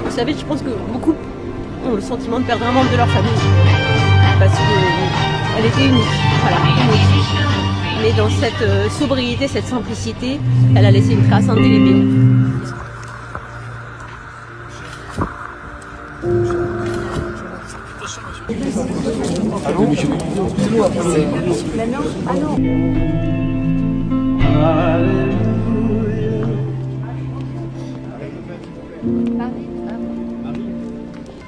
Vous savez, je pense que beaucoup ont le sentiment de perdre un membre de leur famille. Parce qu'elle était unique, voilà, unique. Mais dans cette sobriété, cette simplicité, elle a laissé une trace indélébile.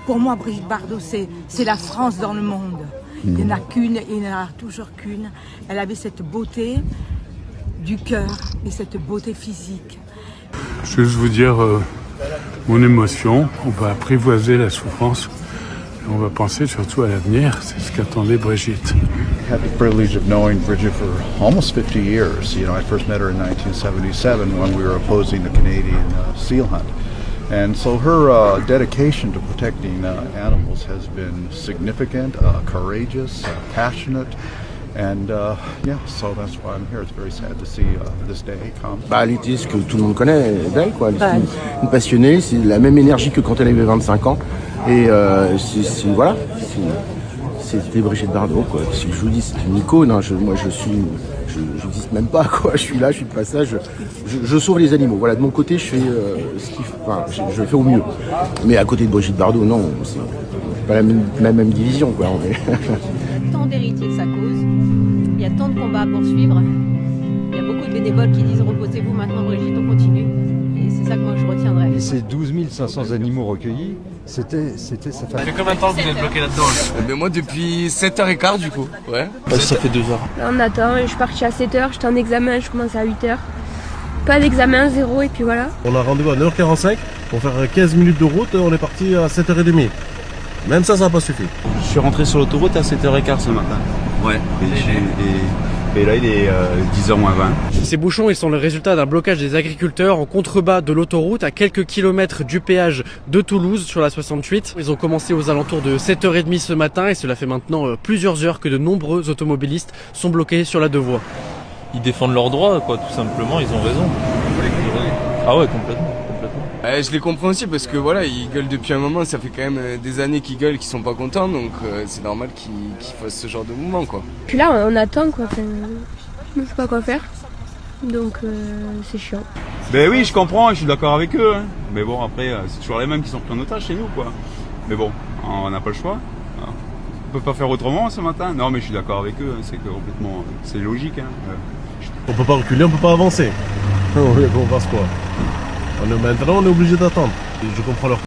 Pour moi, Brigitte Bardot, c'est la France dans le monde. Il n'y en a qu'une et il n'y en aura toujours qu'une. Elle avait cette beauté du cœur et cette beauté physique. Je vais juste vous dire mon émotion. On va apprivoiser la souffrance. Et on va penser surtout à l'avenir. C'est ce qu'attendait Brigitte. I had the privilege of knowing Bridget for almost 50 years. You know, I first met her in 1977 when we were opposing the Canadian seal hunt. And so her dedication to protecting animals has been significant, courageous, passionate. And yeah, so that's why I'm here. It's very sad to see this day come. Bah, elle était ce que tout le monde connaît d'elle, quoi. Elle est une passionnée, c'est la même énergie que quand elle avait 25 ans. Et voilà, c'était Brigitte Bardot, quoi. Si je vous dis, c'est une icône, hein. Moi j'existe même pas, quoi. Je suis là, je suis de passage, je sauve les animaux. Voilà, de mon côté, je fais je fais au mieux. Mais à côté de Brigitte Bardot, non, c'est pas la même division, quoi. Tant d'héritiers de sa cause, il y a tant de combats à poursuivre. Il y a beaucoup de bénévoles qui disent reposez-vous maintenant Brigitte, on continue. Et c'est ça que moi je retiendrai. Et ces 12 500 animaux recueillis, c'était sa famille. Ça fait combien de temps que vous êtes bloqué là-dedans? Moi depuis 7h15 du coup, ouais. Ça fait 2 heures. Là, on attend, je suis partie à 7h, j'étais en examen, je commence à 8h. Pas d'examen, 0 et puis voilà. On a rendez-vous à 9h45 pour faire 15 minutes de route, on est parti à 7h30. Même ça n'a pas suffi. Je suis rentré sur l'autoroute à 7h15 ce matin. Ouais. Et là il est 10h moins 20. Ces bouchons, ils sont le résultat d'un blocage des agriculteurs en contrebas de l'autoroute à quelques kilomètres du péage de Toulouse sur la 68. Ils ont commencé aux alentours de 7h30 ce matin et cela fait maintenant plusieurs heures que de nombreux automobilistes sont bloqués sur la deux voies. Ils défendent leurs droits, quoi, tout simplement, ils ont raison. Ah ouais, complètement. Je les comprends aussi parce que voilà, ils gueulent depuis un moment, ça fait quand même des années qu'ils gueulent, qu'ils sont pas contents, donc c'est normal qu'ils fassent ce genre de mouvement, quoi. Puis là, on attend, quoi. Enfin, je sais pas quoi faire. Donc, c'est chiant. Ben oui, je comprends, je suis d'accord avec eux. Hein. Mais bon, après, c'est toujours les mêmes qui sont pris en otage chez nous, quoi. Mais bon, on n'a pas le choix. Alors, on peut pas faire autrement ce matin. Non, mais je suis d'accord avec eux, hein. C'est que complètement, c'est logique. Hein. On peut pas reculer, on peut pas avancer. On passe quoi? Maintenant on est obligé d'attendre. Je comprends leur